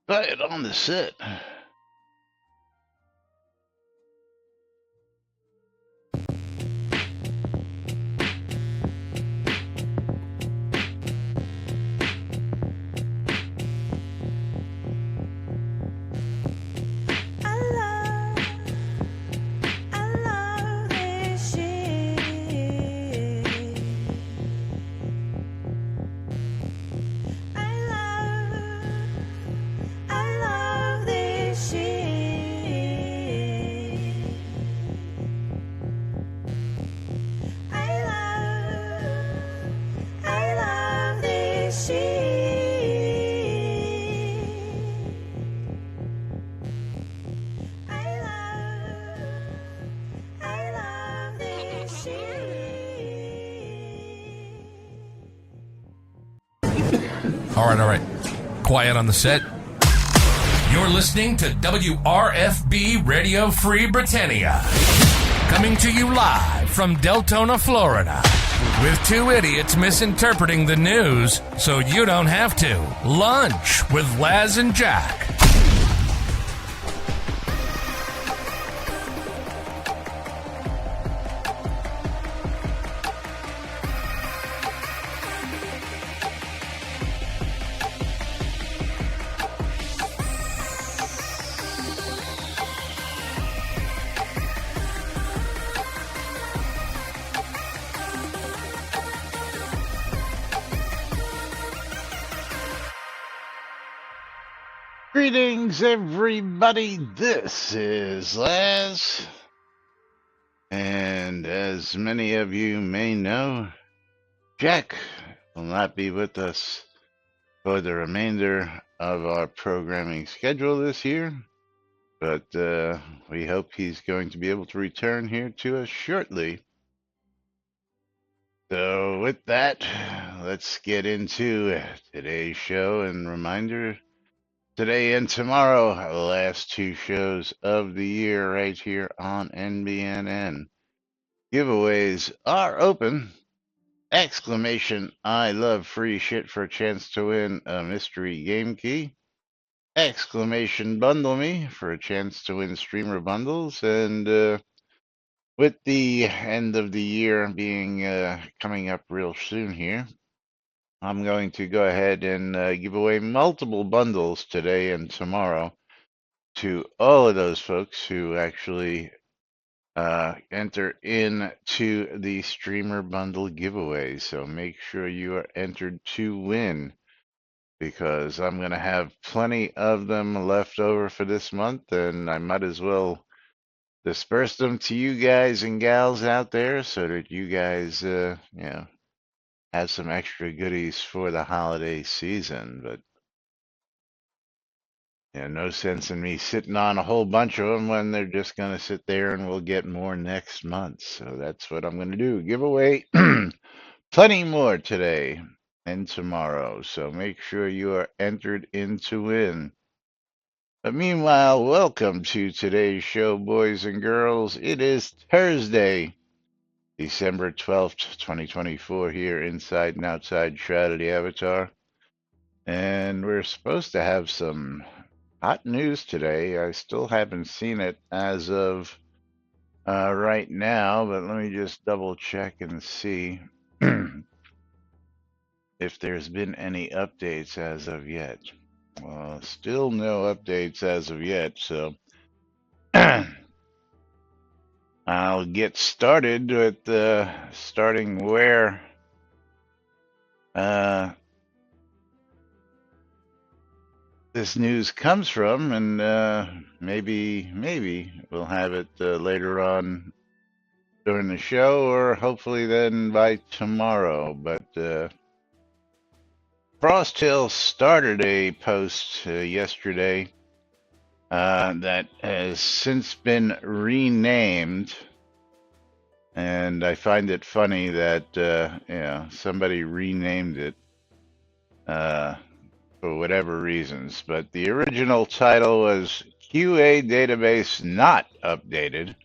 Quiet on the set. All right. Quiet on the set. You're listening to WRFB Radio Free Britannia. Coming to you live from Deltona, Florida. With two idiots misinterpreting the news so you don't have to. Lunch with Laz and Jack. Greetings, everybody. This is Laz. And as many of you may know, Jack will not be with us for the remainder of our programming schedule this year. But we hope he's going to be able to return here to us shortly. So with that, let's get into today's show. And reminder, today and tomorrow, the last two shows of the year right here on NBNN. Giveaways are open. Exclamation, I love free shit for a chance to win a mystery game key. Exclamation, bundle me for a chance to win streamer bundles. And with the end of the year being coming up real soon here, I'm going to go ahead and give away multiple bundles today and tomorrow to all of those folks who actually enter into the streamer bundle giveaway. So make sure you are entered to win, because I'm going to have plenty of them left over for this month, and I might as well disperse them to you guys and gals out there so that you guys, have some extra goodies for the holiday season. But no sense in me sitting on a whole bunch of them when they're just going to sit there and we'll get more next month. So that's what I'm going to do. Give away plenty more today and tomorrow. So make sure you are entered in to win. But meanwhile, welcome to today's show, boys and girls. It is Thursday, December 12th, 2024, here inside and outside Shroud of the Avatar. And we're supposed to have some hot news today. I still haven't seen it as of right now, but let me just double check and see if there's been any updates as of yet. Well, still no updates as of yet, so I'll get started with starting where this news comes from, and maybe we'll have it later on during the show, or hopefully then by tomorrow. But Frosthill started a post yesterday that has since been renamed, and I find it funny that somebody renamed it for whatever reasons. But the original title was QA Database Not Updated.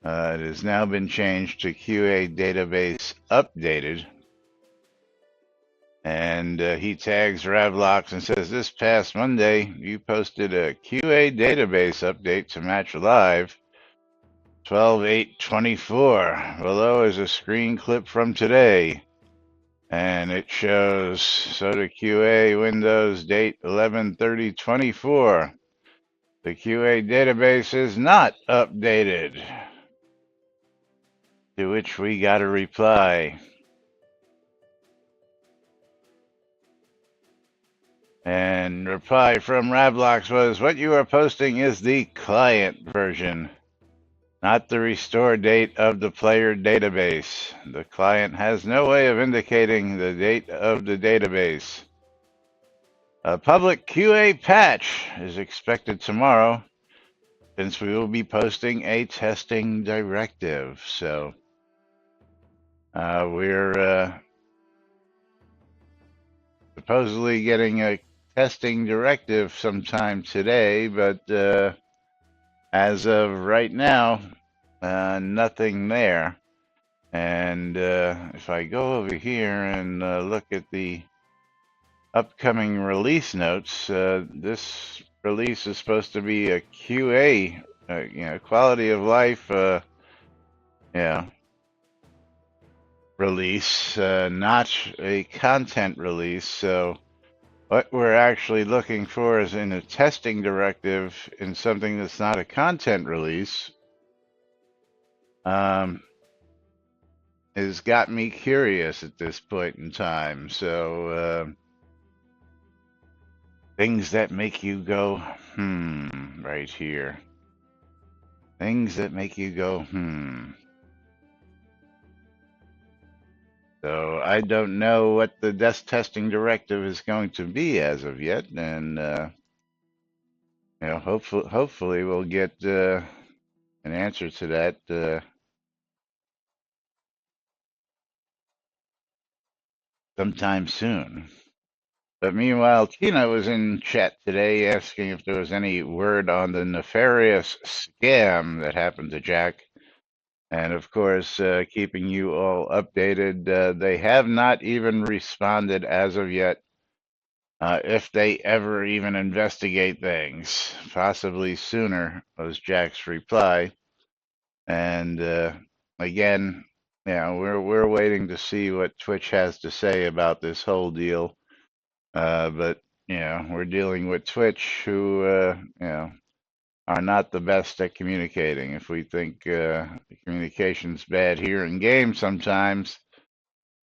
It has now been changed to QA Database Updated. And he tags Ravlox and says, this past Monday, you posted a QA database update to match live 12/8/24. Below is a screen clip from today. And it shows SOTA QA Windows date 11/30/24. The QA database is not updated. To which we got a reply. And reply from Rablox was, what you are posting is the client version, not the restore date of the player database. The client has no way of indicating the date of the database. A public QA patch is expected tomorrow, since we will be posting a testing directive. So we're supposedly getting a testing directive sometime today, but as of right now, nothing there. And if I go over here and look at the upcoming release notes, this release is supposed to be a QA, quality of life, release, not a content release. So what we're actually looking for is in a testing directive in something that's not a content release. Has got me curious at this point in time. So things that make you go, right here. Things that make you go, So I don't know what the desk testing directive is going to be as of yet, and hopefully we'll get an answer to that sometime soon. But meanwhile, Tina was in chat today asking if there was any word on the nefarious scam that happened to Jack. And of course, keeping you all updated, they have not even responded as of yet. If they ever even investigate things, possibly sooner, was Jack's reply. And again, we're waiting to see what Twitch has to say about this whole deal. But we're dealing with Twitch, who are not the best at communicating. If we think communication's bad here in games sometimes,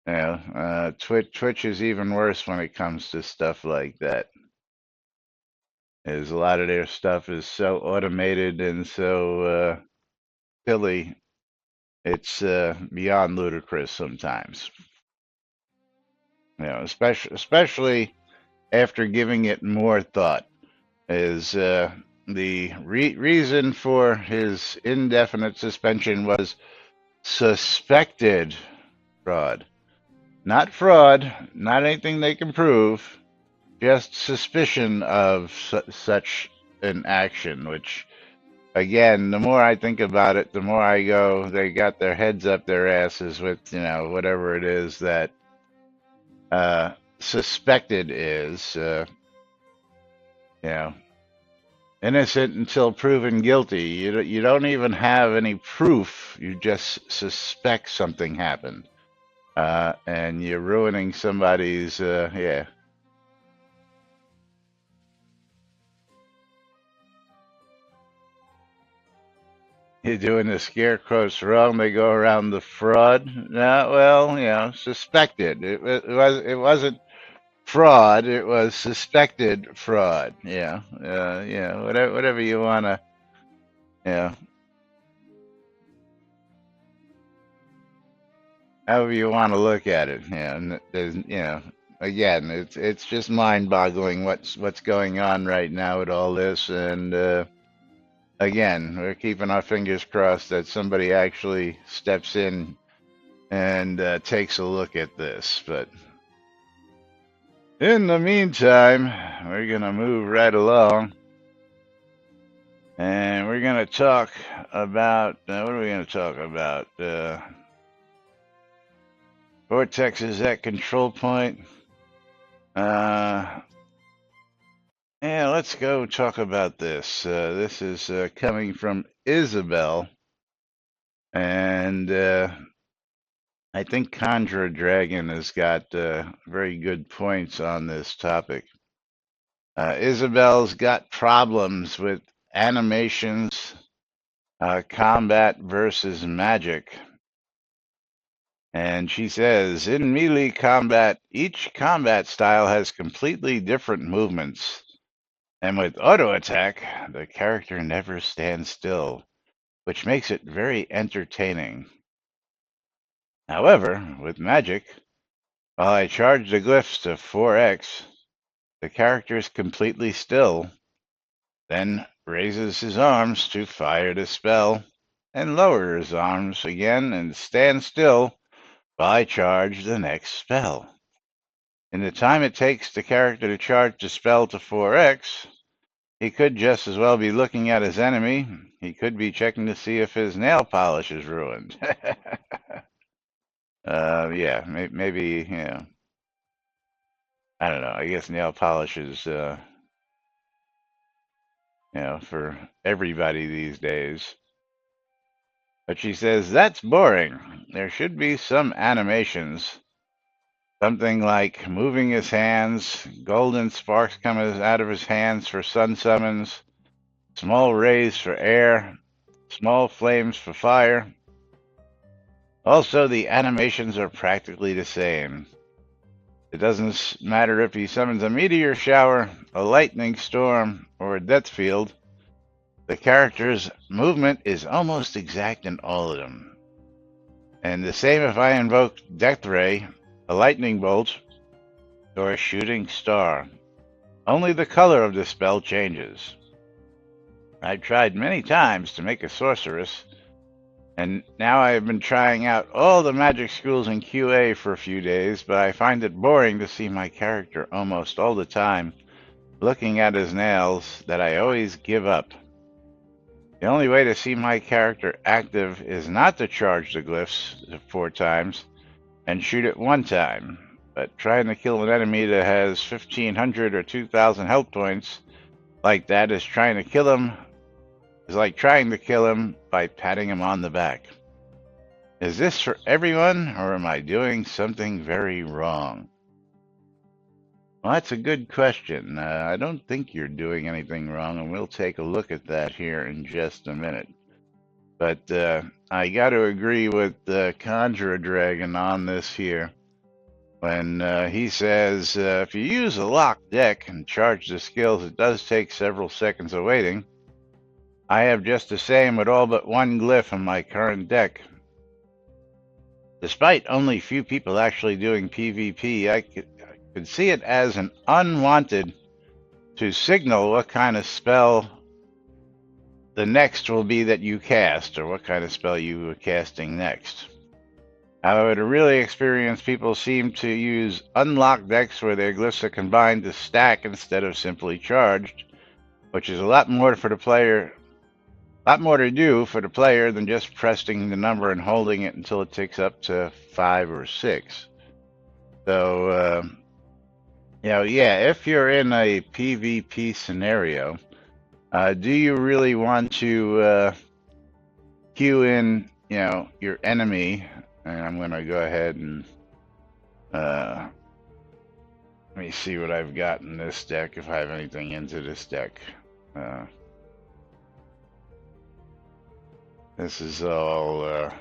Twitch is even worse when it comes to stuff like that. As a lot of their stuff is so automated and so silly, it's beyond ludicrous sometimes. Especially after giving it more thought. Is the reason for his indefinite suspension was suspected fraud. Not fraud, not anything they can prove, just suspicion of such an action, which, again, the more I think about it, the more I go, they got their heads up their asses with, whatever it is that suspected is, innocent until proven guilty. You don't even have any proof. You just suspect something happened, and you're ruining somebody's. You're doing the scarecrows wrong. They go around the fraud. Suspected. It wasn't fraud. It was suspected fraud. Whatever you want to, however you want to look at it. Again, it's just mind-boggling what's going on right now with all this, and again, we're keeping our fingers crossed that somebody actually steps in and takes a look at this. But in the meantime, we're going to move right along. And we're going to talk about, what are we going to talk about? Vortex is at control point. Uh, yeah, let's go talk about this. This is coming from Isabel, and I think Conjure Dragon has got very good points on this topic. Isabel's got problems with animations, combat versus magic. And she says, in melee combat, each combat style has completely different movements. And with auto attack, the character never stands still, which makes it very entertaining. However, with magic, while I charge the glyphs to 4x, the character is completely still, then raises his arms to fire the spell, and lowers his arms again and stands still while I charge the next spell. In the time it takes the character to charge the spell to 4x, he could just as well be looking at his enemy. He could be checking to see if his nail polish is ruined. Yeah, maybe, I don't know. I guess nail polish is, for everybody these days. But she says, that's boring. There should be some animations. Something like moving his hands, golden sparks come out of his hands for sun summons, small rays for air, small flames for fire. Also, the animations are practically the same. It doesn't matter if he summons a meteor shower, a lightning storm, or a death field. The character's movement is almost exact in all of them. And the same if I invoke Death Ray, a lightning bolt, or a shooting star. Only the color of the spell changes. I've tried many times to make a sorceress, and now I have been trying out all the magic schools in QA for a few days, but I find it boring to see my character almost all the time looking at his nails that I always give up. The only way to see my character active is not to charge the glyphs 4 times and shoot it 1 time, but trying to kill an enemy that has 1,500 or 2,000 health points like that is like trying to kill him by patting him on the back. Is this for everyone, or am I doing something very wrong? Well, that's a good question. I don't think you're doing anything wrong, and we'll take a look at that here in just a minute. But I got to agree with Conjure Dragon on this here. When he says, if you use a locked deck and charge the skills, it does take several seconds of waiting. I have just the same with all but 1 glyph in my current deck. Despite only few people actually doing PvP, I could see it as an unwanted to signal what kind of spell the next will be that you cast, or what kind of spell you are casting next. However, to really experienced people seem to use unlocked decks where their glyphs are combined to stack instead of simply charged, which is a lot more to do for the player than just pressing the number and holding it until it ticks up to 5 or 6. So, if you're in a PvP scenario, do you really want to queue in, your enemy? And I'm going to go ahead and let me see what I've got in this deck, if I have anything into this deck. This is all, I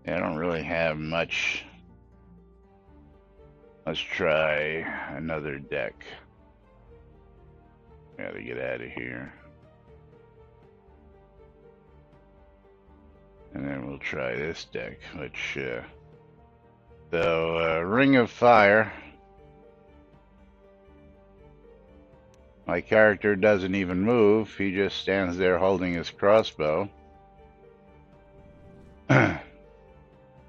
don't really have much. Let's try another deck. Gotta get out of here. And then we'll try this deck, which, Ring of Fire. My character doesn't even move, he just stands there holding his crossbow.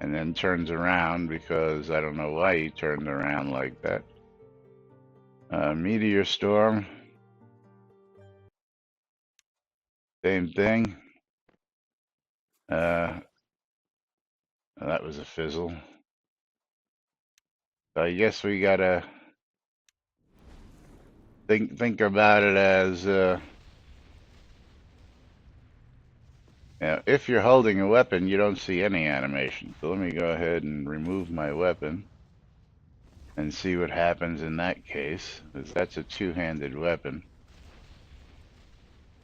And then turns around, because I don't know why he turned around like that. Meteor Storm. Same thing. That was a fizzle. So I guess we gotta think about it as if you're holding a weapon, you don't see any animation. So let me go ahead and remove my weapon and see what happens in that case, because that's a two-handed weapon.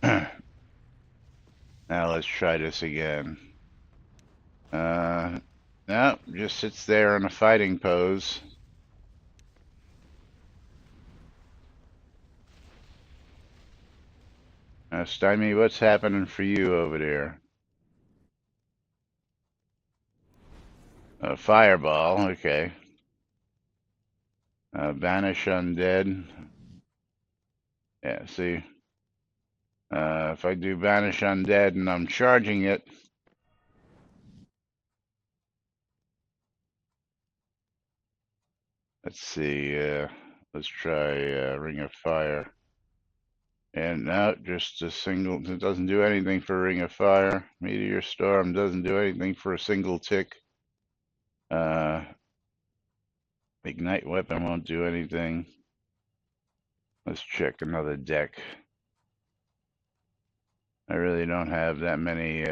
Now let's try this again. No, just sits there in a fighting pose. Now, Stymie, what's happening for you over there? A fireball, okay. Banish undead. Yeah, see. If I do banish undead and I'm charging it, let's see. Let's try Ring of Fire. And now just a single. It doesn't do anything for Ring of Fire. Meteor Storm doesn't do anything for a single tick. Ignite Weapon won't do anything. Let's check another deck. I really don't have that many.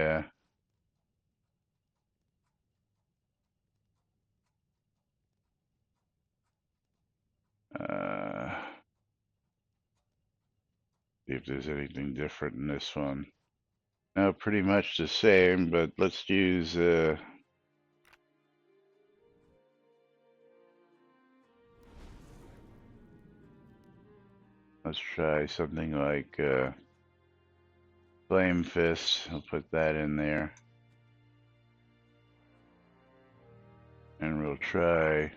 See if there's anything different in this one. No, pretty much the same, but let's use. Let's try something like Flame Fist. I'll put that in there. And we'll try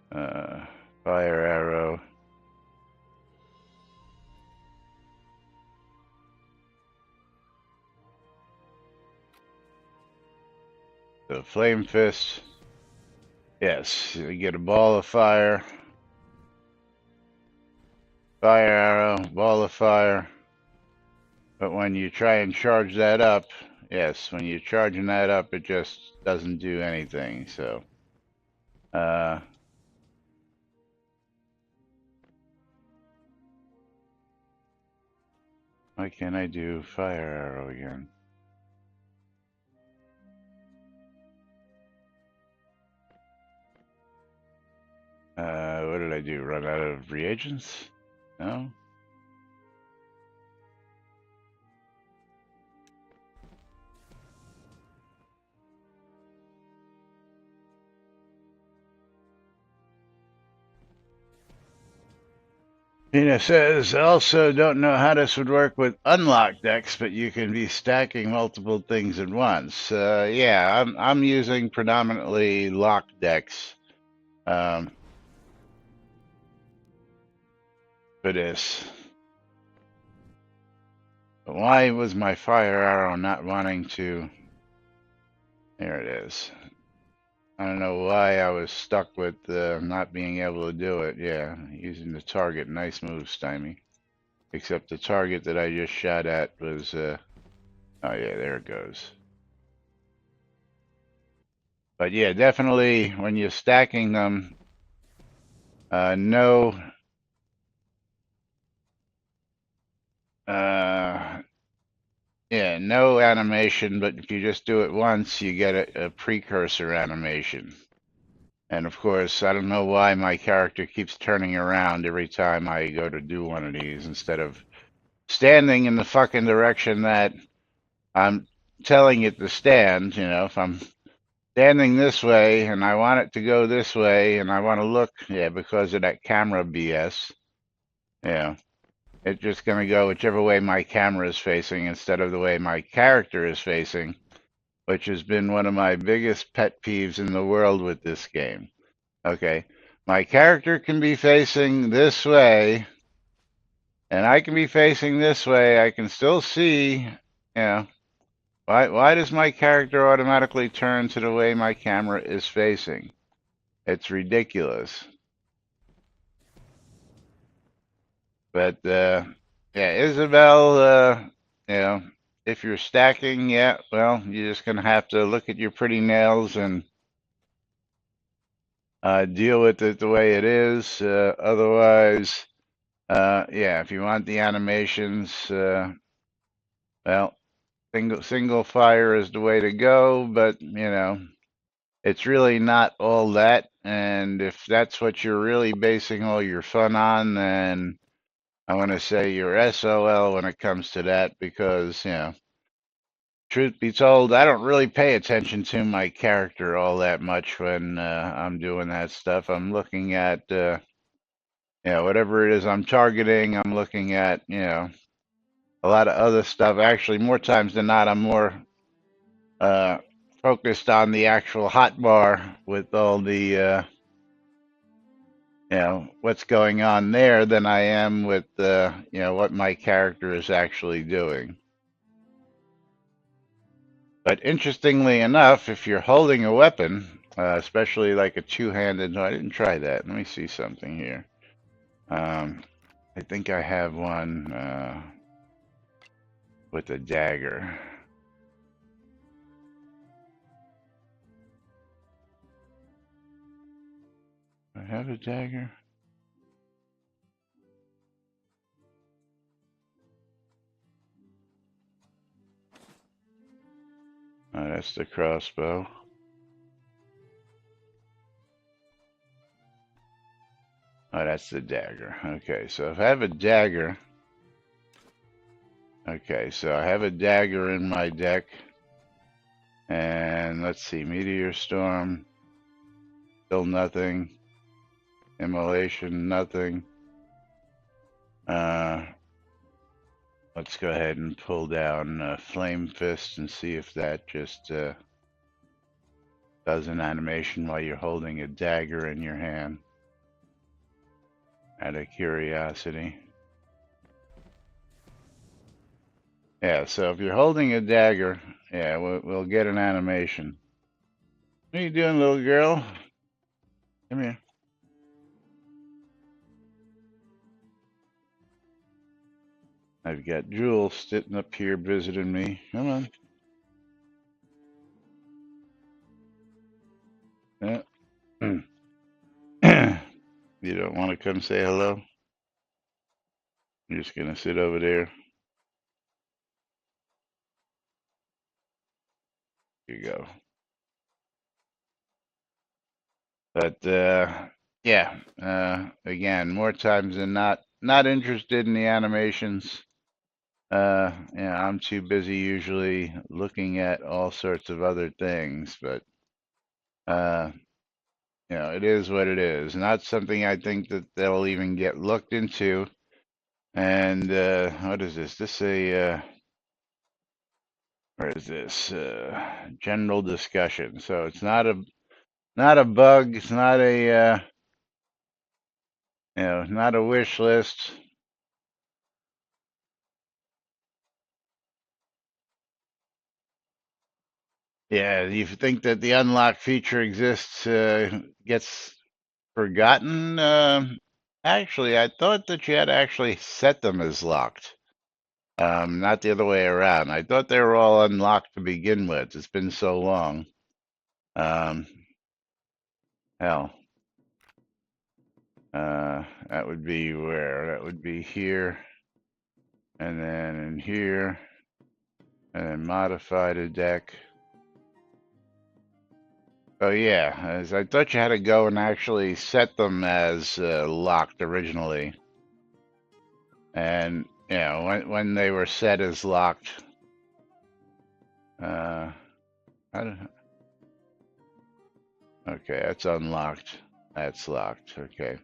Fire Arrow. So Flame Fist. Yes, you get a ball of fire. Fire Arrow, ball of fire. But when you try and charge that up, yes, when you're charging that up, it just doesn't do anything. So, why can't I do Fire Arrow again? What did I do? Run out of reagents? No? Tina says, also don't know how this would work with unlocked decks, but you can be stacking multiple things at once. Yeah, I'm using predominantly locked decks for this. But why was my fire arrow not wanting to? There it is. I don't know why I was stuck with not being able to do it. Yeah, using the target. Nice move, Stymie. Except the target that I just shot at was, oh yeah, there it goes. But yeah, definitely when you're stacking them, no, yeah, no animation, but if you just do it once, you get a precursor animation. And of course, I don't know why my character keeps turning around every time I go to do one of these instead of standing in the fucking direction that I'm telling it to stand. You know, if I'm standing this way and I want it to go this way and I want to look, yeah, because of that camera BS, yeah, it's just going to go whichever way my camera is facing instead of the way my character is facing, which has been one of my biggest pet peeves in the world with this game. Okay, my character can be facing this way and I can be facing this way. I can still see, you know, why does my character automatically turn to the way my camera is facing? It's ridiculous. But yeah, Isabel, you know, if you're stacking, yeah, well, you're just gonna have to look at your pretty nails and deal with it the way it is. Otherwise, yeah, if you want the animations, well, single fire is the way to go. But it's really not all that. And if that's what you're really basing all your fun on, then I want to say you're SOL when it comes to that, because truth be told, I don't really pay attention to my character all that much when I'm doing that stuff. I'm looking at whatever it is I'm targeting. I'm looking at a lot of other stuff. Actually, more times than not, I'm more uh, focused on the actual hotbar with all the what's going on there than I am with what my character is actually doing. But interestingly enough, if you're holding a weapon, especially like a two-handed, no, I didn't try that. Let me see something here. I think I have one with a dagger. Do I have a dagger? Oh, that's the crossbow. Oh, that's the dagger. Okay, so if I have a dagger, okay, so I have a dagger in my deck, and let's see, Meteor Storm, still nothing. Immolation, nothing. Let's go ahead and pull down Flame Fist and see if that just does an animation while you're holding a dagger in your hand. Out of curiosity. Yeah, so if you're holding a dagger, yeah, we'll get an animation. What are you doing, little girl? Come here. I've got Jules sitting up here visiting me. Come on. You don't want to come say hello? You're just going to sit over there? Here you go. But yeah, again, more times than not interested in the animations. I'm too busy usually looking at all sorts of other things, but uh, it is what it is. Not something I think that they'll even get looked into. And what is this? This where is this? General discussion. So it's not a bug. It's not a not a wish list. Yeah, you think that the unlock feature exists, gets forgotten? Actually, I thought that you had to actually set them as locked, not the other way around. I thought they were all unlocked to begin with. It's been so long. Um, hell, that would be where? That would be here, and then in here, and then modify the deck. Oh yeah, as I thought you had to go and actually set them as locked originally. And when they were set as locked, I don't, okay, that's unlocked. That's locked. Okay.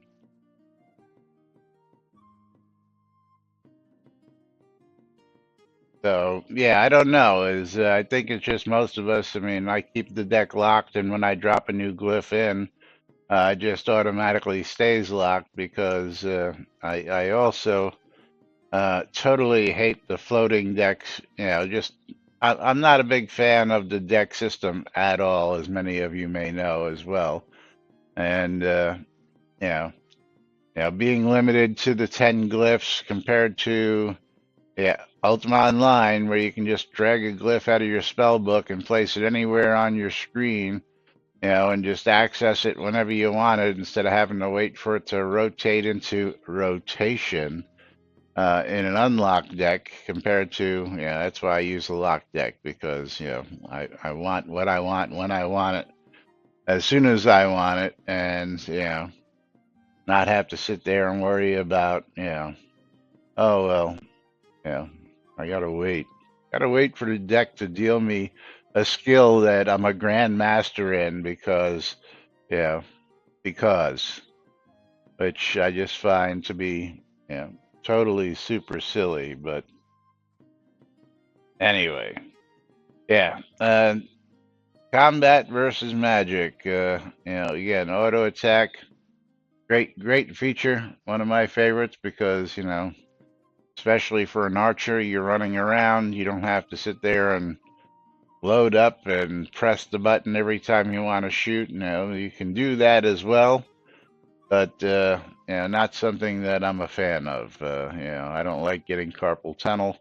So yeah, I don't know. Is I think it's just most of us. I mean, I keep the deck locked, and when I drop a new glyph in, it just automatically stays locked because I also totally hate the floating decks. I'm not a big fan of the deck system at all, as many of you may know as well. And you know, being limited to the 10 glyphs compared to Ultima Online, where you can just drag a glyph out of your spell book and place it anywhere on your screen. and just access it whenever you want it instead of having to wait for it to rotate into rotation in an unlocked deck compared to, that's why I use the locked deck because, I want what I want when I want it, as soon as I want it, and, not have to sit there and worry about, oh, well, yeah, I gotta wait. Gotta wait for the deck to deal me a skill that I'm a grandmaster in yeah, because, which I just find to be, totally super silly. But anyway, yeah, combat versus magic. Again, auto attack, great feature. One of my favorites because especially for an archer, you're running around. You don't have to sit there and load up and press the button every time you want to shoot. You can do that as well, but not something that I'm a fan of. I don't like getting carpal tunnel.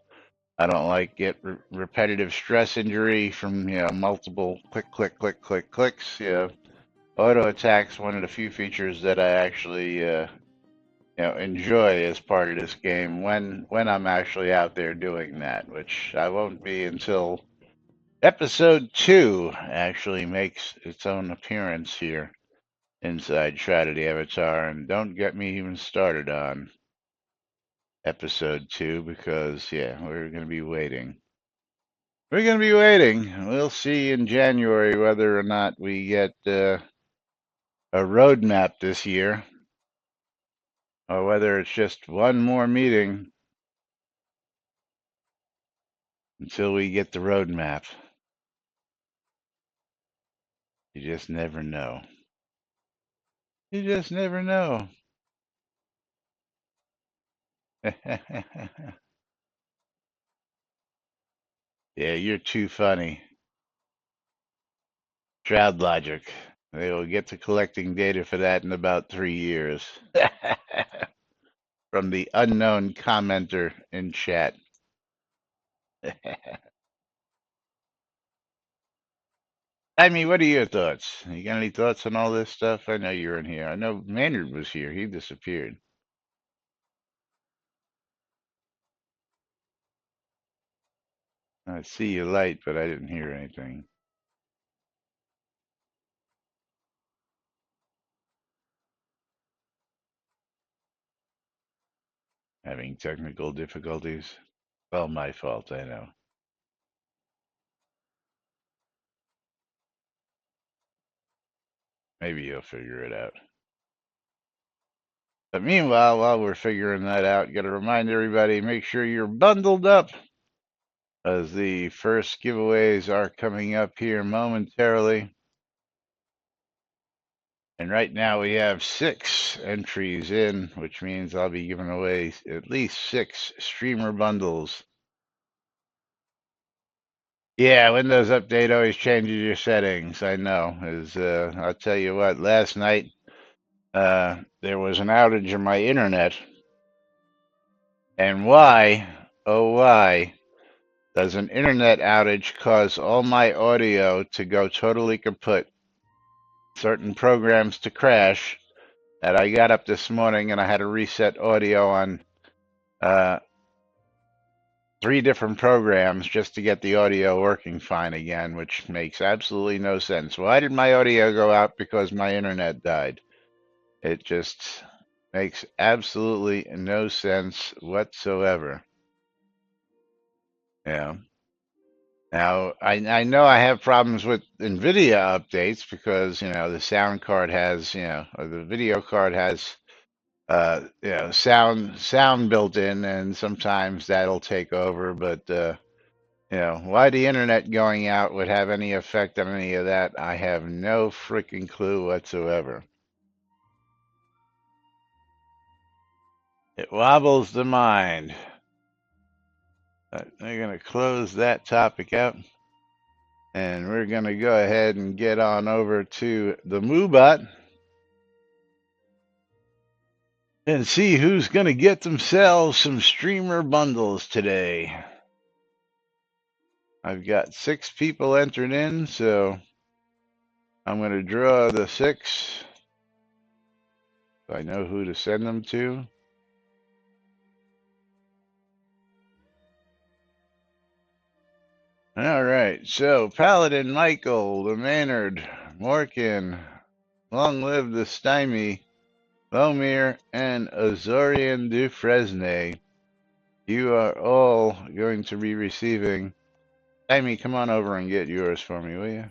I don't like get repetitive stress injury from multiple clicks. Auto attack's one of the few features that I actually enjoy as part of this game when I'm actually out there doing that, which I won't be until episode 2 actually makes its own appearance here inside Shroud of the Avatar, and don't get me even started on episode 2 because we're going to be waiting. We're going to be waiting. We'll see in January whether or not we get a roadmap this year, or whether it's just one more meeting until we get the roadmap. You just never know. You just never know. Yeah, you're too funny. Shroud logic. They will get to collecting data for that in about 3 years. From the unknown commenter in chat. I mean, what are your thoughts? You got any thoughts on all this stuff? I know you're in here. I know Maynard was here. He disappeared. I see your light, but I didn't hear anything. Having technical difficulties? Well, my fault, I know. Maybe you'll figure it out. But meanwhile, while we're figuring that out, got to remind everybody, make sure you're bundled up, as the first giveaways are coming up here momentarily. And right now we have 6 entries in, which means I'll be giving away at least 6 streamer bundles. Yeah, Windows Update always changes your settings. I know. I'll tell you what, last night there was an outage in my internet. And why, oh why, does an internet outage cause all my audio to go totally kaput? Certain programs to crash. That I got up this morning and I had to reset audio on 3 different programs just to get the audio working fine again, which makes absolutely no sense. Why did my audio go out? Because my internet died. It just makes absolutely no sense whatsoever. Yeah. Now, I know I have problems with NVIDIA updates because, the sound card has, or the video card has, sound built in, and sometimes that'll take over. But, why the internet going out would have any effect on any of that, I have no freaking clue whatsoever. It wobbles the mind. But they're going to close that topic out. And we're going to go ahead and get on over to the MooBot and see who's going to get themselves some streamer bundles today. I've got 6 people entered in, so I'm going to draw the 6. So I know who to send them to. All right, so Paladin Michael, the Maynard, Morkin, Long Live the Stymie, Lomir, and Azorian Dufresne. You are all going to be receiving. Stymie, come on over and get yours for me, will you?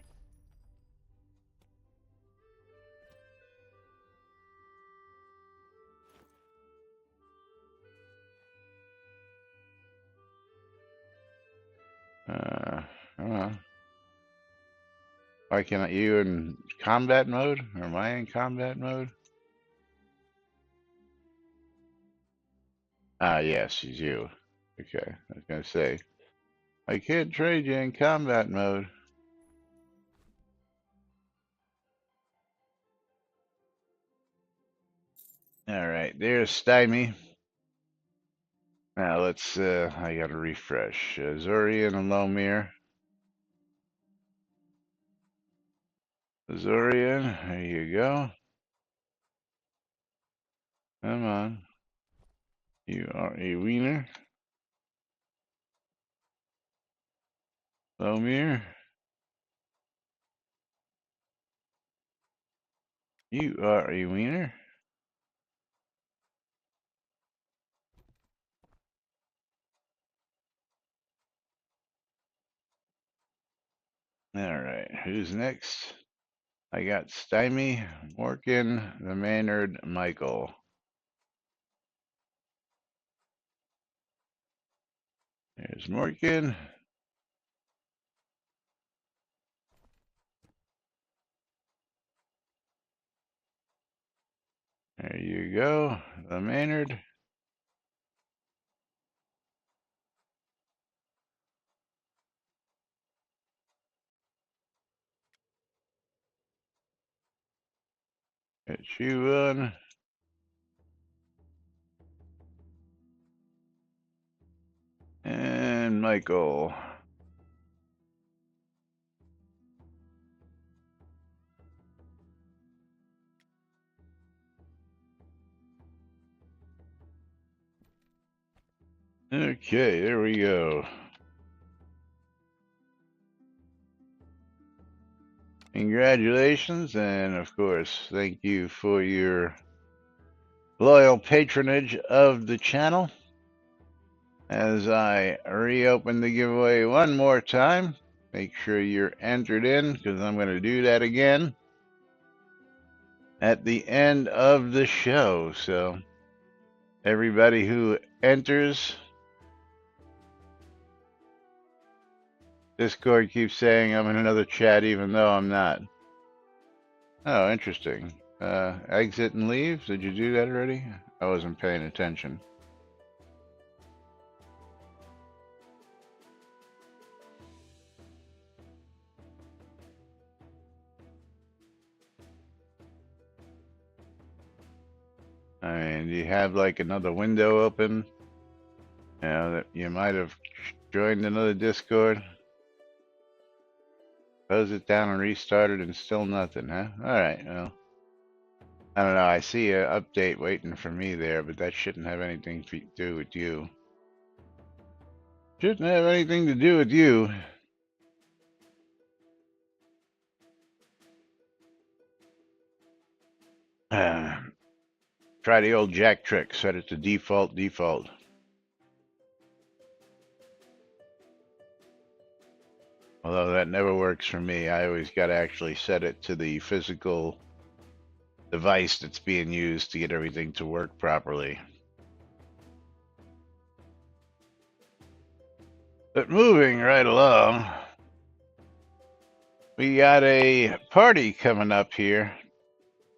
Come on. Why can't you in combat mode? Or am I in combat mode? Ah, yes, it's you. Okay, I was gonna say I can't trade you in combat mode. All right, there's Stymie. Now let's. I gotta refresh. Zorian and Lomir. Zorian, there you go. Come on. You are a wiener. Lomir. You are a wiener. All right, who's next? I got Stymie, Morgan, the Maynard, Michael. There's Morgan. There you go, the Maynard. It's you on. And Michael. Okay, there we go. Congratulations, and of course, thank you for your loyal patronage of the channel. As I reopen the giveaway one more time, make sure you're entered in, because I'm going to do that again at the end of the show. So everybody who enters, Discord keeps saying I'm in another chat even though I'm not. Oh, interesting. Exit and leave? Did you do that already? I wasn't paying attention. I mean, do you have like another window open? You know, that you might have joined another Discord. Close it down and restart it and still nothing, huh? Alright, well. I don't know, I see an update waiting for me there, but that shouldn't have anything to do with you. Shouldn't have anything to do with you. Try the old jack trick, set it to default. Although that never works for me, I always got to actually set it to the physical device that's being used to get everything to work properly. But moving right along, we got a party coming up here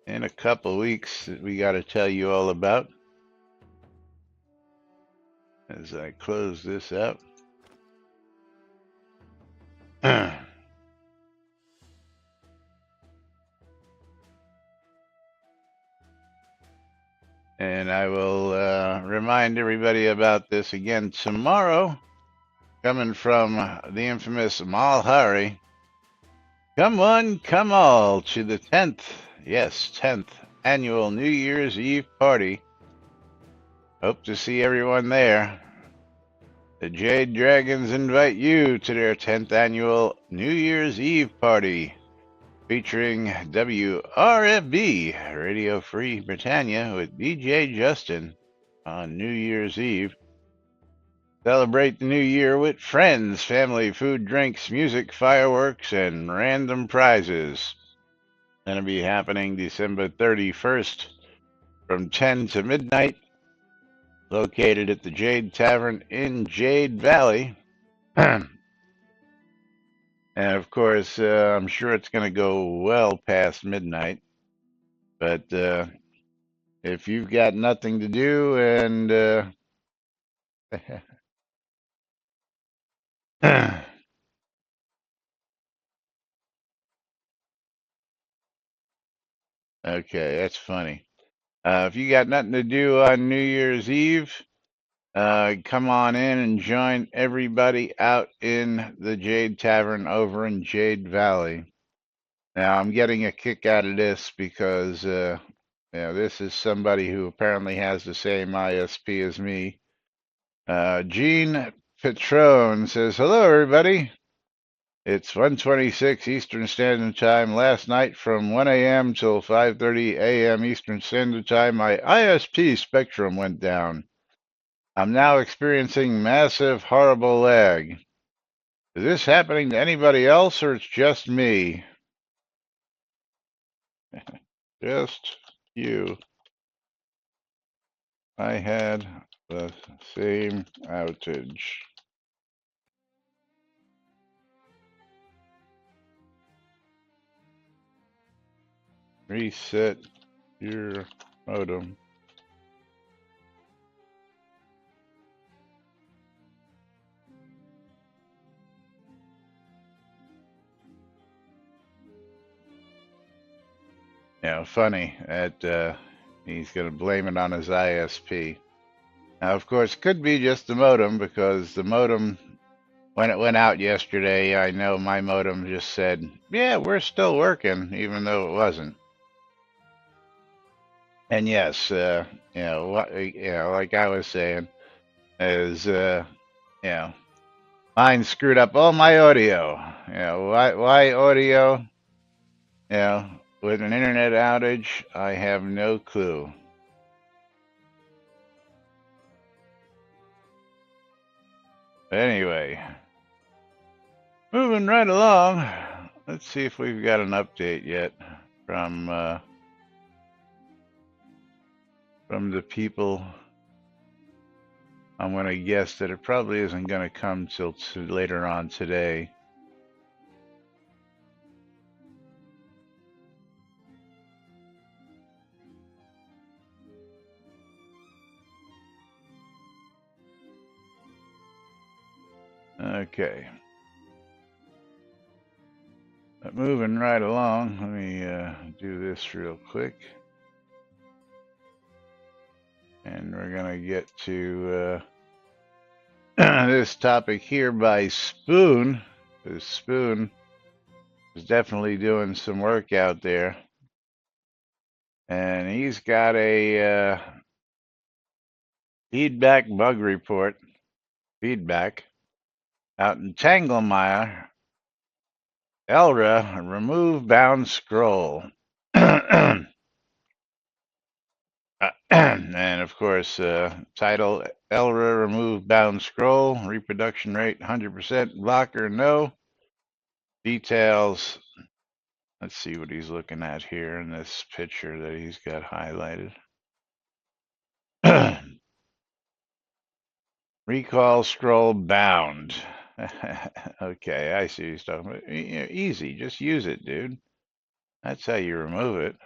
in a couple weeks that we got to tell you all about. As I close this up. And I will remind everybody about this again tomorrow, coming from the infamous Malhari. Come one, come all to the 10th, yes, 10th annual New Year's Eve party. Hope to see everyone there. The Jade Dragons invite you to their 10th annual New Year's Eve party featuring WRFB Radio Free Britannia with DJ Justin on New Year's Eve. Celebrate the new year with friends, family, food, drinks, music, fireworks, and random prizes. Going to be happening December 31st from 10 to midnight, located at the Jade Tavern in Jade Valley. And of course, I'm sure it's going to go well past midnight. But if you've got nothing to do and okay, that's funny. If you got nothing to do on New Year's Eve, come on in and join everybody out in the Jade Tavern over in Jade Valley. Now, I'm getting a kick out of this because this is somebody who apparently has the same ISP as me. Gene Petrone says, "Hello, everybody. It's 1:26 Eastern Standard Time. Last night from 1 a.m. till 5:30 a.m. Eastern Standard Time, my ISP spectrum went down. I'm now experiencing massive, horrible lag. Is this happening to anybody else, or it's just me?" Just you. I had the same outage. Reset your modem. Yeah, funny that he's going to blame it on his ISP. Now, of course, it could be just the modem because the modem, when it went out yesterday, I know my modem just said, "Yeah, we're still working," even though it wasn't. And yes, like I was saying, is mine screwed up all my audio. Why audio? With an internet outage, I have no clue. But anyway, moving right along. Let's see if we've got an update yet from the people. I'm going to guess that it probably isn't going to come till later on today. Okay. But moving right along, let me do this real quick. And we're going to get to this topic here by Spoon. Because Spoon is definitely doing some work out there. And he's got a feedback bug report. Feedback out in Tanglemire. Elra, remove bound scroll. And of course, title Elra, remove bound scroll. Reproduction rate 100%. Blocker, no. Details. Let's see what he's looking at here in this picture that he's got highlighted. Recall scroll bound. Okay, I see what he's talking about. Easy, just use it, dude. That's how you remove it.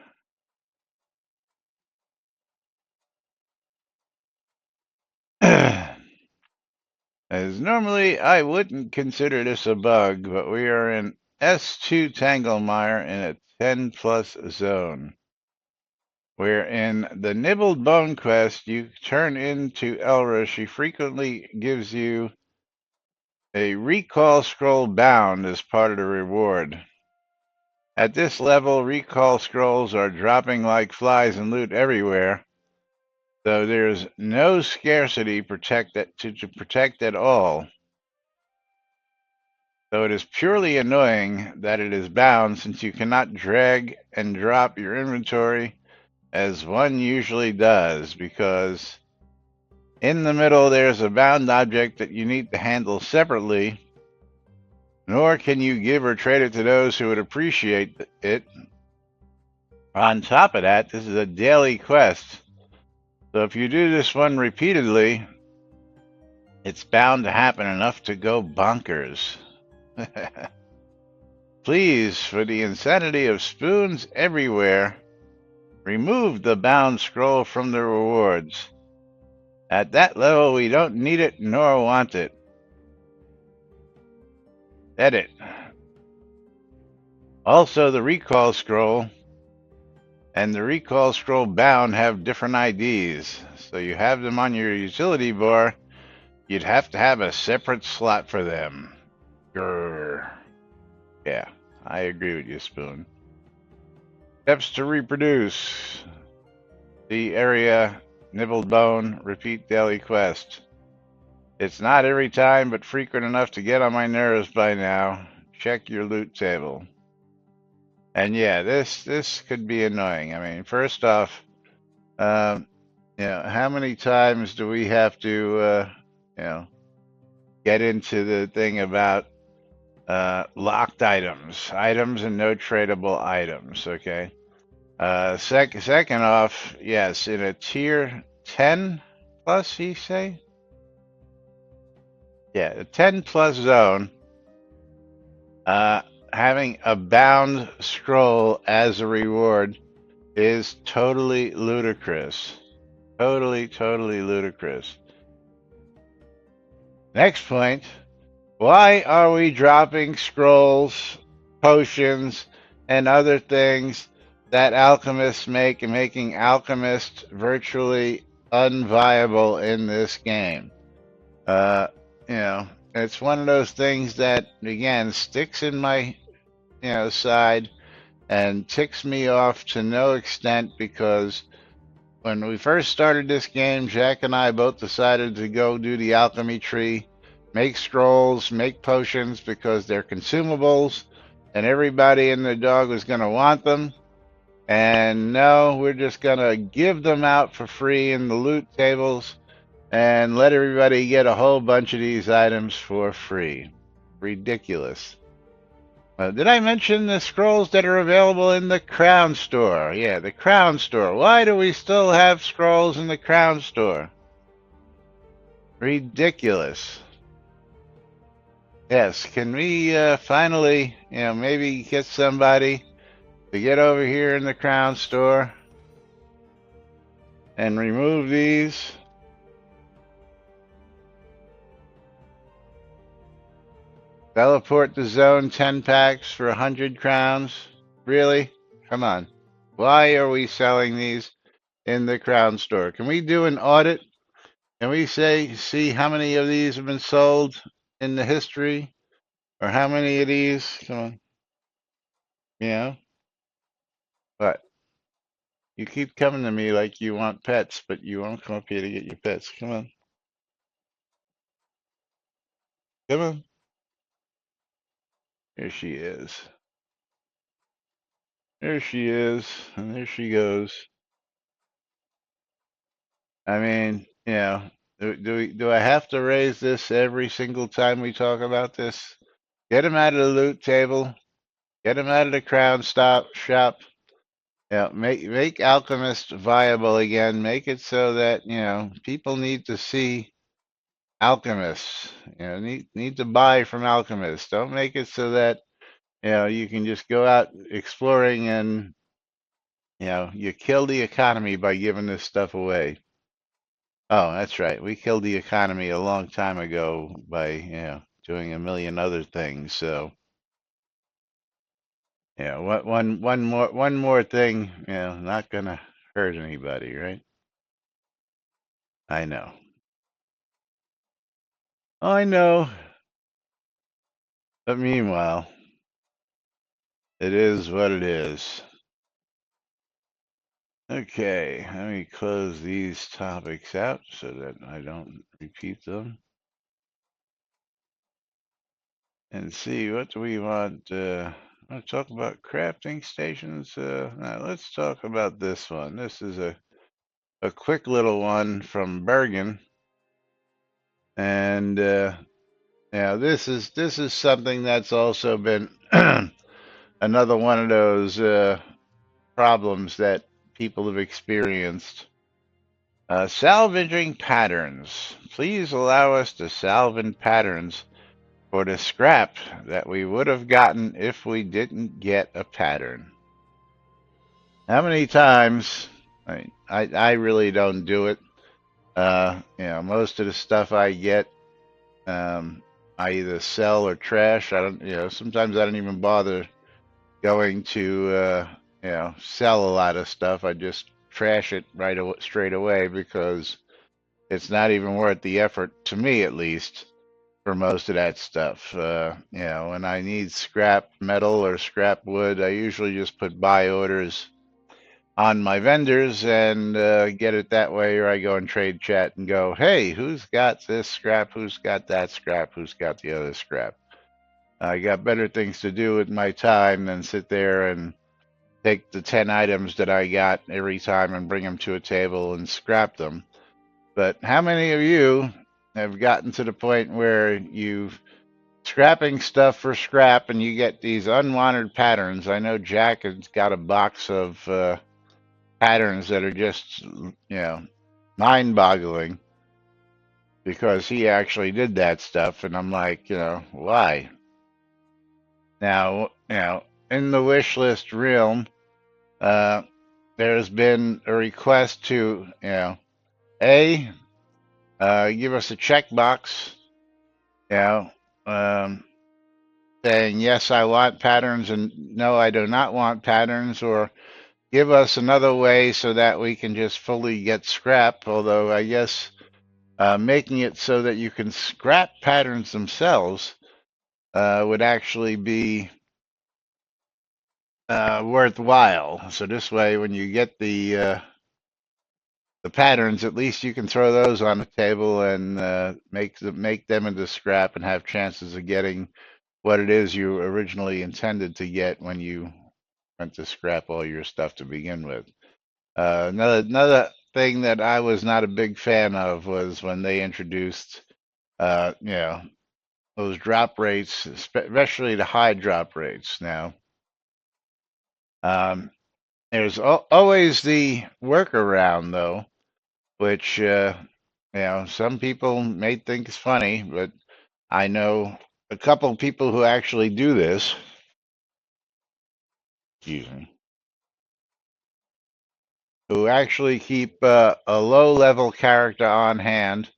As normally I wouldn't consider this a bug, but we are in S2 Tanglemire in a 10 plus zone. We're in the Nibbled Bone quest. You turn into Elra. She frequently gives you a recall scroll bound as part of the reward. At this level, recall scrolls are dropping like flies and loot everywhere, so there's no scarcity to protect at all. So it is purely annoying that it is bound since you cannot drag and drop your inventory as one usually does, because in the middle there's a bound object that you need to handle separately, nor can you give or trade it to those who would appreciate it. On top of that, this is a daily quest. So if you do this one repeatedly, it's bound to happen enough to go bonkers. Please, for the insanity of spoons everywhere, remove the bound scroll from the rewards. At that level, we don't need it nor want it. Edit. Also, the recall scroll and the recall scroll bound have different IDs, so you have them on your utility bar. You'd have to have a separate slot for them. Grr. Yeah, I agree with you, Spoon. Steps to reproduce. The area, nibbled bone, repeat daily quest. It's not every time, but frequent enough to get on my nerves by now. Check your loot table. And yeah, this could be annoying. I mean, first off, um, how many times do we have to, get into the thing about locked items and no tradable items? Okay. Second off, yes, in a tier 10 plus, you say? Yeah, a 10 plus zone, having a bound scroll as a reward is totally ludicrous. Totally ludicrous. Next point. Why are we dropping scrolls, potions, and other things that alchemists make and making alchemists virtually unviable in this game? Uh, it's one of those things that, again, sticks in my, side and ticks me off to no extent, because when we first started this game, Jack and I both decided to go do the alchemy tree, make scrolls, make potions, because they're consumables, and everybody and their dog was going to want them. And no, we're just going to give them out for free in the loot tables and let everybody get a whole bunch of these items for free. Ridiculous. Did I mention the scrolls that are available in the Crown Store? Yeah, the Crown Store. Why do we still have scrolls in the Crown Store? Ridiculous. Yes, can we finally, maybe get somebody to get over here in the Crown Store and remove these? Teleport the zone 10 packs for 100 crowns? Really? Come on. Why are we selling these in the Crown Store? Can we do an audit? Can we see how many of these have been sold in the history? Or how many of these? Come on. But you keep coming to me like you want pets, but you won't come up here to get your pets. Come on. Come on. Here she is. There she is. And there she goes. I mean, do I have to raise this every single time we talk about this? Get him out of the loot table. Get him out of the crown shop. Make Alchemist viable again. Make it so that people need to see Alchemists. Need to buy from Alchemists. Don't make it so that you can just go out exploring and you kill the economy by giving this stuff away. Oh, that's right. We killed the economy a long time ago by, doing a million other things. So, one more thing, not gonna hurt anybody, right? I know. I know. But meanwhile, It is what it is. Okay, let me close these topics out so that I don't repeat them. And see, what do we want? Want to talk about crafting stations? Now let's talk about this one. This is a quick little one from Bergen, and yeah, this is something that's also been another one of those problems that people have experienced. Salvaging patterns. Please allow us to salvage patterns for the scrap that we would have gotten if we didn't get a pattern. How many times? I really don't do it. Most of the stuff I get, I either sell or trash. I don't, sometimes I don't even bother going to, sell a lot of stuff. I just trash it straight away because it's not even worth the effort, to me at least, for most of that stuff. When I need scrap metal or scrap wood, I usually just put buy orders on my vendors and get it that way, or I go and trade chat and go, hey, who's got this scrap? Who's got that scrap? Who's got the other scrap? I got better things to do with my time than sit there and take the 10 items that I got every time and bring them to a table and scrap them. But how many of you have gotten to the point where you've scrapping stuff for scrap and you get these unwanted patterns? I know Jack has got a box of patterns that are just, mind boggling because he actually did that stuff. And I'm like, why? Now, in the wish list realm, uh, there's been a request to, A, give us a checkbox, you know, um, saying, yes, I want patterns, and no, I do not want patterns, or give us another way so that we can just fully get scrap. Although I guess making it so that you can scrap patterns themselves would actually be worthwhile. So this way, when you get the patterns, at least you can throw those on the table and make them into scrap and have chances of getting what it is you originally intended to get when you went to scrap all your stuff to begin with. Another thing that I was not a big fan of was when they introduced, those drop rates, especially the high drop rates. Now, um, there's always the workaround, though, which some people may think is funny, but I know a couple people who actually do this. Excuse me. Who actually keep a low level character on hand,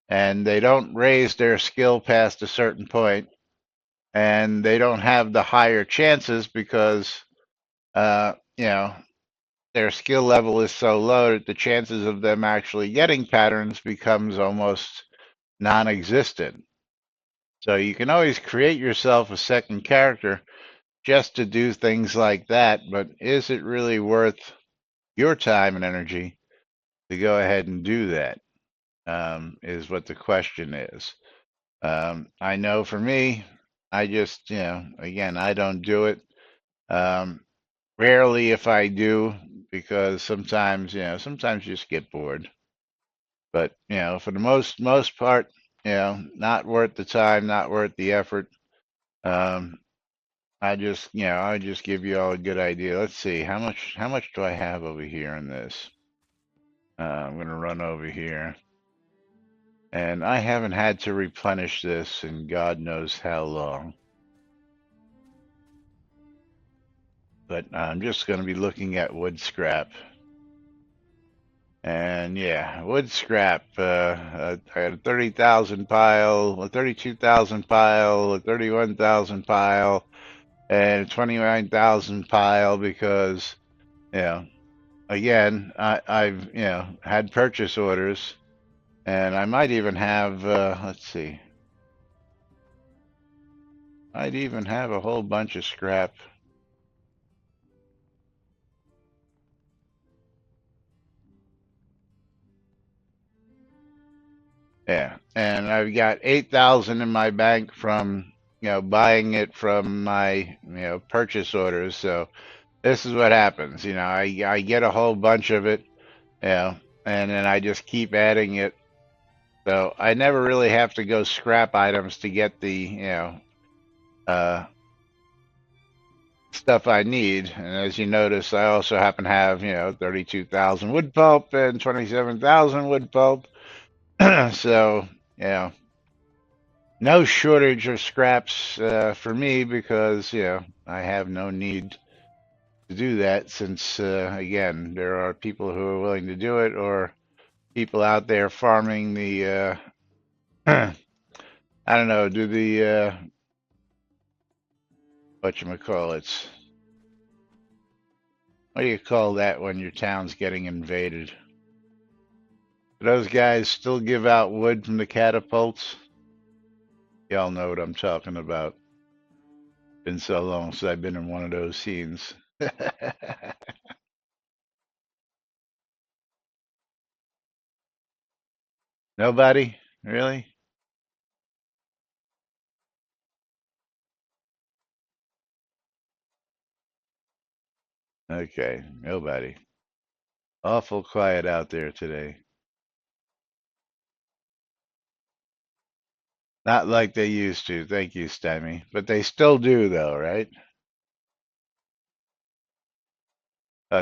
and they don't raise their skill past a certain point, and they don't have the higher chances because uh, you know their skill level is so low that the chances of them actually getting patterns becomes almost non-existent. So you can always create yourself a second character just to do things like that, but is it really worth your time and energy to go ahead and do that? Is what the question is. I know for me, I just, again, I don't do it. Um, Rarely if I do, because sometimes, sometimes you just get bored. But, for the most part, not worth the time, not worth the effort. Um, I just give you all a good idea. Let's see, how much do I have over here in this? I'm gonna run over here. And I haven't had to replenish this in God knows how long. But I'm just going to be looking at wood scrap. And yeah, wood scrap. I got a 30,000 pile, a 32,000 pile, a 31,000 pile, and a 29,000 pile because, you know, again, I've, had purchase orders. And I might even have, let's see, I'd even have a whole bunch of scrap Yeah, and I've got 8,000 in my bank from buying it from my purchase orders. So this is what happens. I get a whole bunch of it, you know, and then I just keep adding it. So I never really have to go scrap items to get the uh, stuff I need. And as you notice, I also happen to have 32,000 wood pulp and 27,000 wood pulp. So yeah, no shortage of scraps for me because I have no need to do that since again there are people who are willing to do it or people out there farming the I don't know, do the whatchamacallits. What do you call that when your town's getting invaded? Do those guys still give out wood from the catapults? Y'all know what I'm talking about. Been so long since I've been in one of those scenes. Nobody? Really? Okay, nobody. Awful quiet out there today. Not like they used to. Thank you, Stemmy. But they still do, though, right?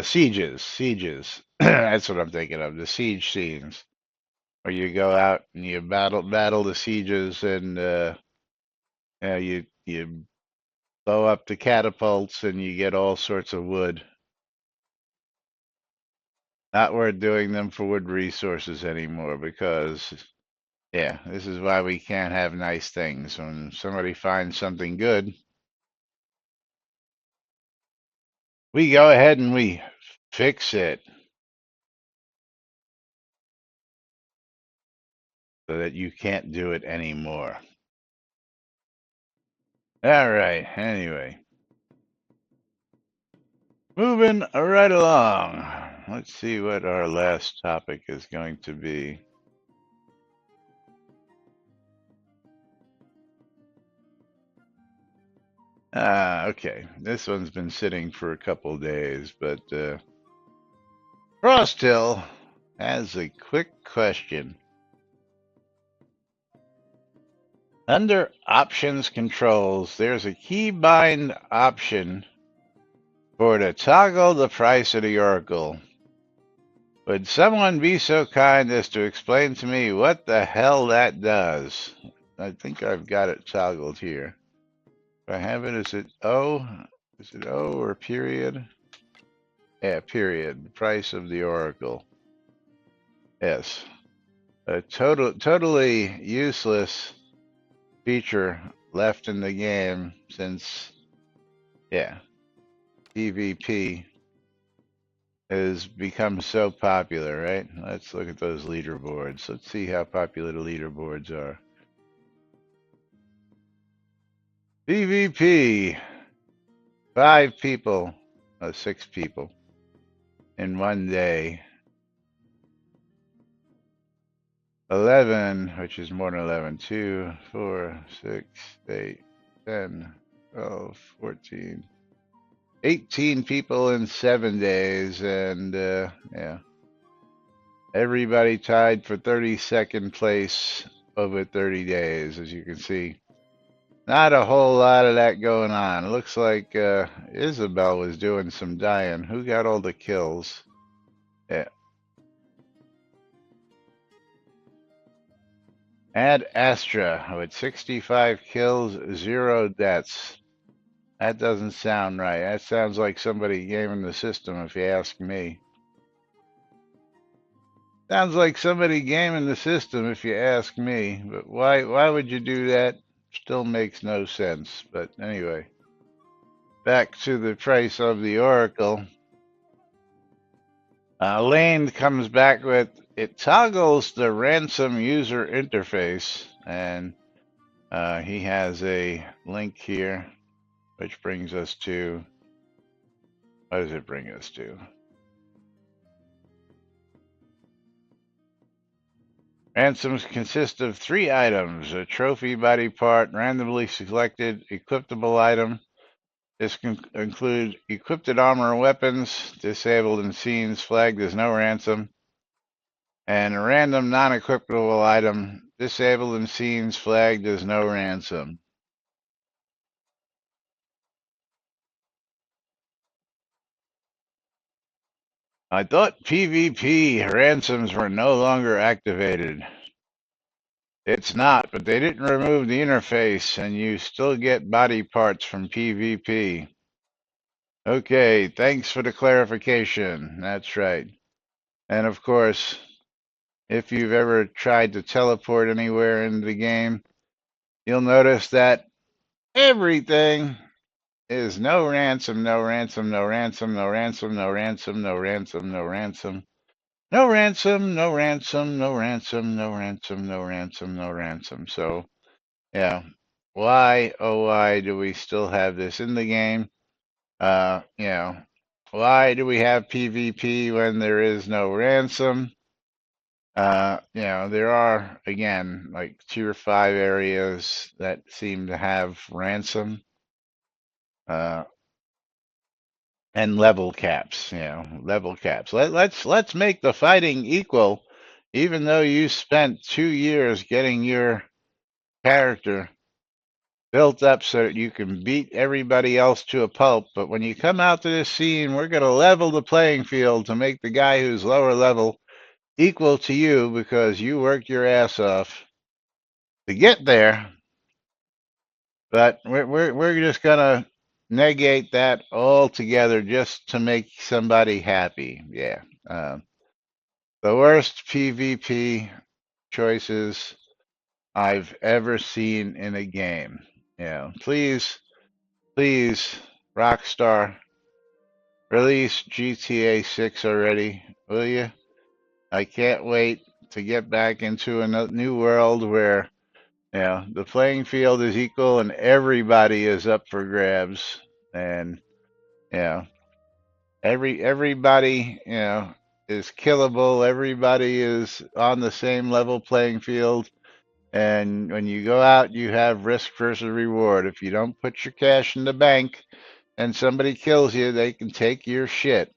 Sieges. That's what I'm thinking of. The siege scenes, where you go out and you battle the sieges, and you blow up the catapults, and you get all sorts of wood. Not worth doing them for wood resources anymore because, yeah, this is why we can't have nice things. When somebody finds something good, we go ahead and we fix it so that you can't do it anymore. All right. Anyway, moving right along. Let's see what our last topic is going to be. Okay. This one's been sitting for a couple of days, but Frosthill has a quick question. Under Options Controls, there's a keybind option for to toggle the price of the Oracle. Would someone be so kind as to explain to me what the hell that does? I think I've got it toggled here. Do I have it? Is it O? Is it O or period? Yeah, period. Price of the Oracle. Yes. A totally useless feature left in the game since, yeah, PvP has become so popular, right? Let's look at those leaderboards. Let's see how popular the leaderboards are. PvP, 5 people, 6 people in one day. 11, which is more than 11. 2, 4, 6, 8, 10, 12, 14, 18 people in 7 days. And yeah, everybody tied for 32nd place over 30 days, as you can see. Not a whole lot of that going on. It looks like Isabel was doing some dying. Who got all the kills? Yeah. Ad Astra with 65 kills, 0 deaths. That doesn't sound right. That sounds like somebody gaming the system, if you ask me. Sounds like somebody gaming the system, if you ask me. But why would you do that? Still makes no sense. But anyway, back to the price of the Oracle. Lane comes back with it toggles the ransom user interface, and he has a link here, which brings us to, what does it bring us to? Ransoms consist of 3 items: a trophy body part, randomly selected equipable item. This can include equipped armor and weapons, disabled in scenes flagged as no ransom, and a random non-equipable item, disabled in scenes flagged as no ransom. I thought PvP ransoms were no longer activated. It's not, but they didn't remove the interface, and you still get body parts from PvP. Okay, thanks for the clarification. That's right. And of course, if you've ever tried to teleport anywhere in the game, you'll notice that everything is no ransom, no ransom, no ransom, no ransom, no ransom, no ransom, no ransom. No ransom, no ransom, no ransom, no ransom, no ransom, no ransom. So, yeah. Why, oh, why do we still have this in the game? You know, why do we have PvP when there is no ransom? There are, again, like 2 or 5 areas that seem to have ransom, uh, and level caps, level caps. Let's make the fighting equal, even though you spent 2 years getting your character built up so that you can beat everybody else to a pulp. But when you come out to this scene, we're going to level the playing field to make the guy who's lower level equal to you because you worked your ass off to get there. But we're just going to negate that altogether just to make somebody happy. Yeah. The worst PvP choices I've ever seen in a game. Please, please, Rockstar, release GTA 6 already, will you? I can't wait to get back into a new world where the playing field is equal and everybody is up for grabs. And yeah, everybody is killable. Everybody is on the same level playing field. And when you go out, you have risk versus reward. If you don't put your cash in the bank and somebody kills you, they can take your shit.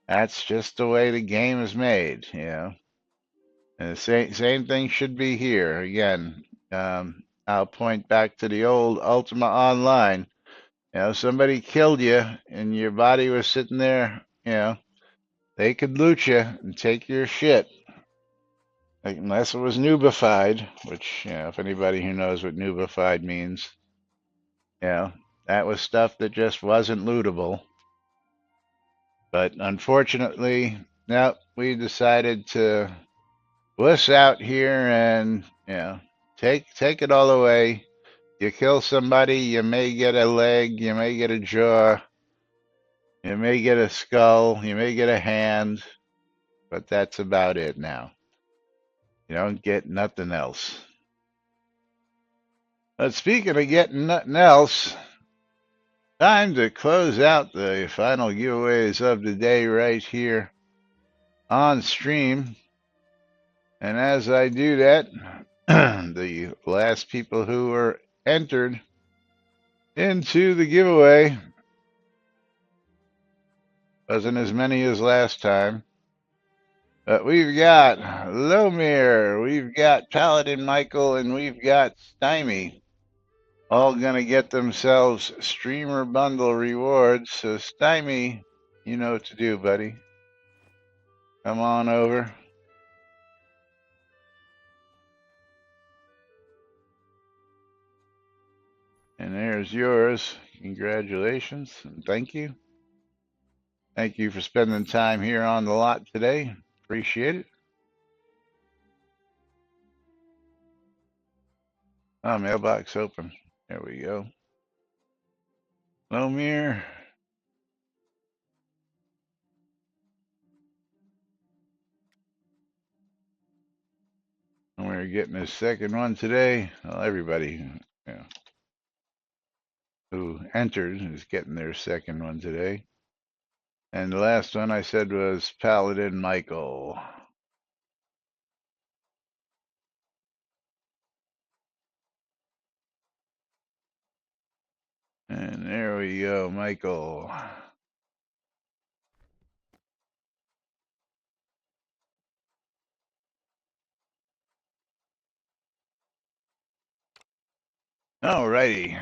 That's just the way the game is made. And the same thing should be here. Again, I'll point back to the old Ultima Online. Somebody killed you and your body was sitting there, they could loot you and take your shit. Like, unless it was nubified, which, if anybody who knows what nubified means, that was stuff that just wasn't lootable. But unfortunately, no, we decided to wuss out here and, take it all away. You kill somebody, you may get a leg, you may get a jaw, you may get a skull, you may get a hand, but that's about it now. You don't get nothing else. But speaking of getting nothing else, time to close out the final giveaways of the day right here on stream. And as I do that, the last people who were entered into the giveaway wasn't as many as last time. But we've got Lomir, we've got Paladin Michael, and we've got Stymie. All going to get themselves streamer bundle rewards. So Stymie, you know what to do, buddy. Come on over. And there's yours. Congratulations and thank you. Thank you for spending time here on the lot today. Appreciate it. Oh, mailbox open. There we go. Lomir. And we're getting his second one today. Well, everybody who entered is getting their second one today. And the last one I said was Paladin Michael. And there we go, Michael. All righty.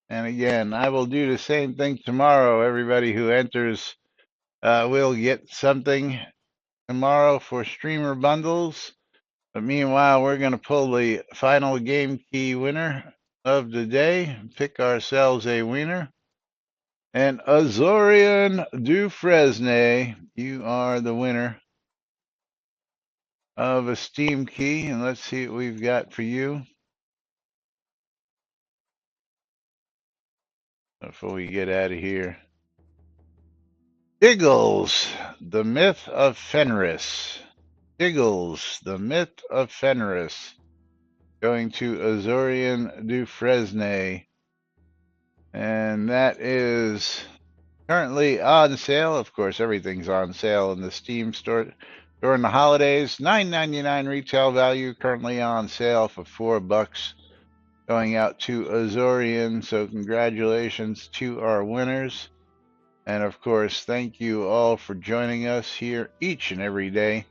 And again, I will do the same thing tomorrow. Everybody who enters will get something tomorrow for streamer bundles. But meanwhile, we're going to pull the final game key winner of the day, pick ourselves a winner. And Azorian Dufresne, you are the winner of a Steam key. And let's see what we've got for you before we get out of here. Diggles, the Myth of Fenris. Diggles, the Myth of Fenris. Going to Azorian Dufresne. And that is currently on sale. Of course, everything's on sale in the Steam store during the holidays. $9.99 retail value, currently on sale for $4. Going out to Azorian. So congratulations to our winners. And of course, thank you all for joining us here each and every day.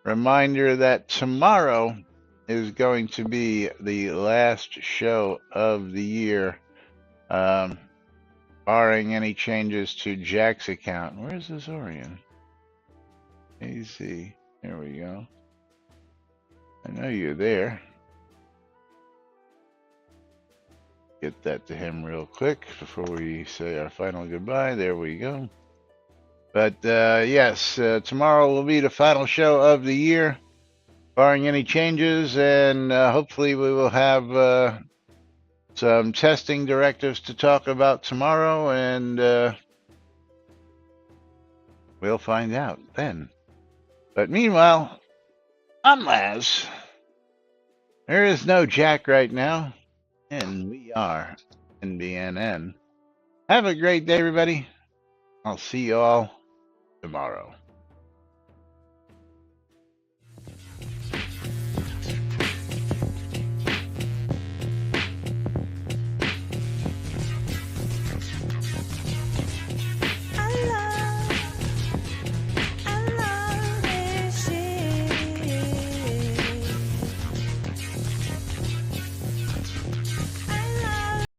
Reminder that tomorrow is going to be the last show of the year, barring any changes to Jack's account. Where's Azorian? Easy. There we go. I know you're there. Get that to him real quick before we say our final goodbye. There we go. But yes, tomorrow will be the final show of the year, barring any changes, and hopefully we will have some testing directives to talk about tomorrow, and we'll find out then. But meanwhile, I'm Laz. There is no Jack right now, and we are NBNN. Have a great day, everybody. I'll see you all tomorrow.